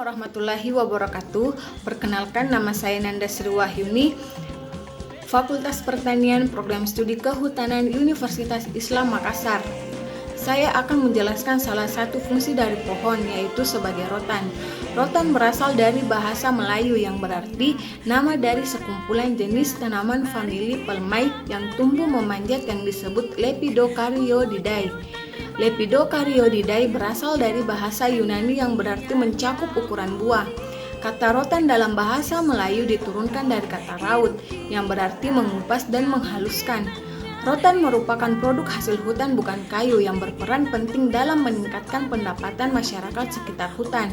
warahmatullahi wabarakatuh. Perkenalkan, nama saya Nanda Sri Wahyuni, Fakultas Pertanian Program Studi Kehutanan Universitas Islam Makassar. Saya akan menjelaskan salah satu fungsi dari pohon, yaitu sebagai rotan. Rotan berasal dari bahasa Melayu yang berarti nama dari sekumpulan jenis tanaman famili Palmae yang tumbuh memanjat yang disebut Lepidocaryoideae. Lepidocaryoideae berasal dari bahasa Yunani yang berarti mencakup ukuran buah. Kata rotan dalam bahasa Melayu diturunkan dari kata raut yang berarti mengupas dan menghaluskan. Rotan merupakan produk hasil hutan bukan kayu yang berperan penting dalam meningkatkan pendapatan masyarakat sekitar hutan.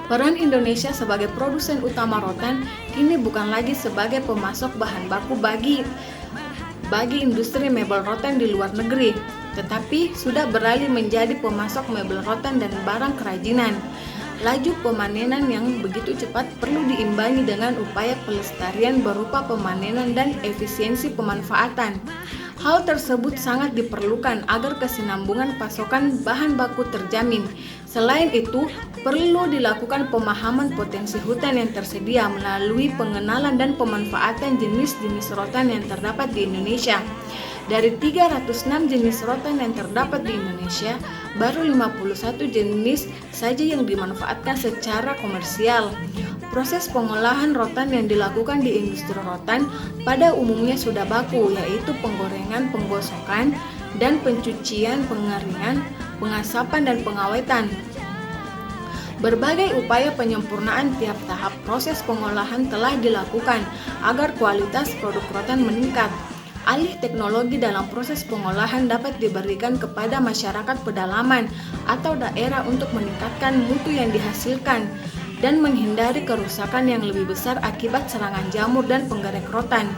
Peran Indonesia sebagai produsen utama rotan kini bukan lagi sebagai pemasok bahan baku bagi industri mebel rotan di luar negeri, tetapi sudah beralih menjadi pemasok mebel rotan dan barang kerajinan. Laju pemanenan yang begitu cepat perlu diimbangi dengan upaya pelestarian berupa pemanenan dan efisiensi pemanfaatan. Hal tersebut sangat diperlukan agar kesinambungan pasokan bahan baku terjamin. Selain itu, perlu dilakukan pemahaman potensi hutan yang tersedia melalui pengenalan dan pemanfaatan jenis-jenis rotan yang terdapat di Indonesia. Dari 306 jenis rotan yang terdapat di Indonesia, baru 51 jenis saja yang dimanfaatkan secara komersial. Proses pengolahan rotan yang dilakukan di industri rotan pada umumnya sudah baku, yaitu penggorengan, penggosokan, dan pencucian, pengeringan, pengasapan, dan pengawetan. Berbagai upaya penyempurnaan tiap tahap proses pengolahan telah dilakukan agar kualitas produk rotan meningkat. Alih teknologi dalam proses pengolahan dapat diberikan kepada masyarakat pedalaman atau daerah untuk meningkatkan mutu yang dihasilkan dan menghindari kerusakan yang lebih besar akibat serangan jamur dan penggerek rotan.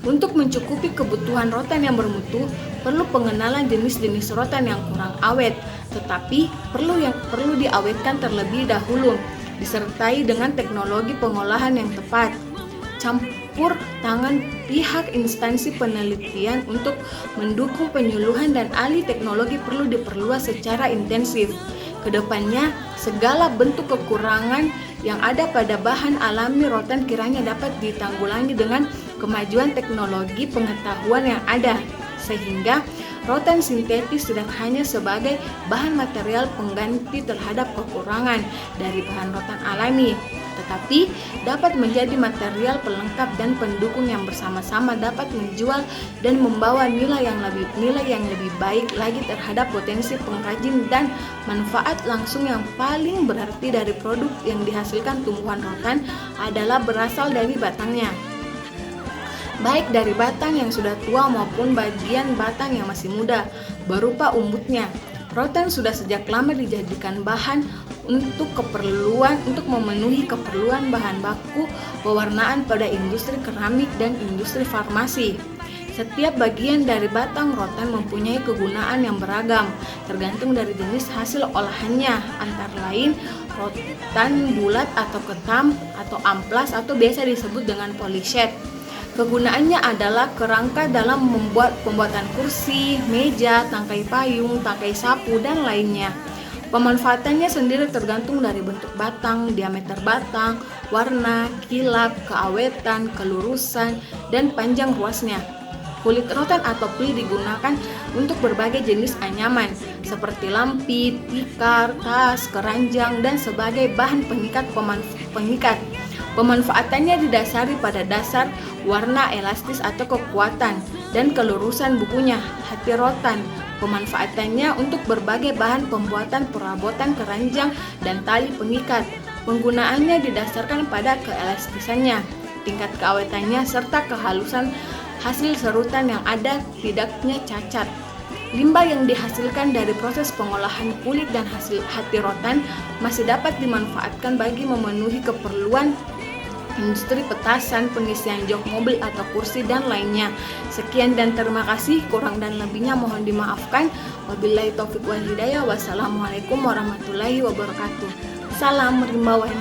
Untuk mencukupi kebutuhan rotan yang bermutu, perlu pengenalan jenis-jenis rotan yang kurang awet, tetapi perlu diawetkan terlebih dahulu, disertai dengan teknologi pengolahan yang tepat. Campur tangan pihak instansi penelitian untuk mendukung penyuluhan dan alih teknologi perlu diperluas secara intensif. Kedepannya, segala bentuk kekurangan yang ada pada bahan alami rotan kiranya dapat ditanggulangi dengan kemajuan teknologi pengetahuan yang ada, sehingga rotan sintetis tidak hanya sebagai bahan material pengganti terhadap kekurangan dari bahan rotan alami, tetapi dapat menjadi material pelengkap dan pendukung yang bersama-sama dapat menjual dan membawa nilai yang lebih baik lagi terhadap potensi pengrajin dan manfaat langsung yang paling berarti dari produk yang dihasilkan tumbuhan rotan adalah berasal dari batangnya, baik dari batang yang sudah tua maupun bagian batang yang masih muda berupa umbutnya. Rotan sudah sejak lama dijadikan bahan untuk memenuhi keperluan bahan baku pewarnaan pada industri keramik dan industri farmasi. Setiap bagian dari batang rotan mempunyai kegunaan yang beragam, tergantung dari jenis hasil olahannya, antara lain rotan bulat atau ketam atau amplas atau biasa disebut dengan polished. Kegunaannya adalah kerangka dalam pembuatan kursi, meja, tangkai payung, tangkai sapu, dan lainnya. Pemanfaatannya sendiri tergantung dari bentuk batang, diameter batang, warna, kilap, keawetan, kelurusan, dan panjang ruasnya. Kulit rotan atau pli digunakan untuk berbagai jenis anyaman seperti lampi, tikar, tas, keranjang, dan sebagai bahan pengikat. Pemanfaatannya didasari pada dasar warna, elastis atau kekuatan, dan kelurusan bukunya, hati rotan. Pemanfaatannya untuk berbagai bahan pembuatan perabotan keranjang dan tali pengikat. Penggunaannya didasarkan pada keelastisannya, tingkat keawetannya, serta kehalusan hasil serutan yang ada tidaknya cacat. Limbah yang dihasilkan dari proses pengolahan kulit dan hasil hati rotan masih dapat dimanfaatkan bagi memenuhi keperluan industri petasan, pengisian jok mobil atau kursi, dan lainnya. Sekian dan terima kasih, kurang dan lebihnya mohon dimaafkan. Wabillahi taufiq wal hidayah. Wassalamualaikum warahmatullahi wabarakatuh. Salam rimbawan.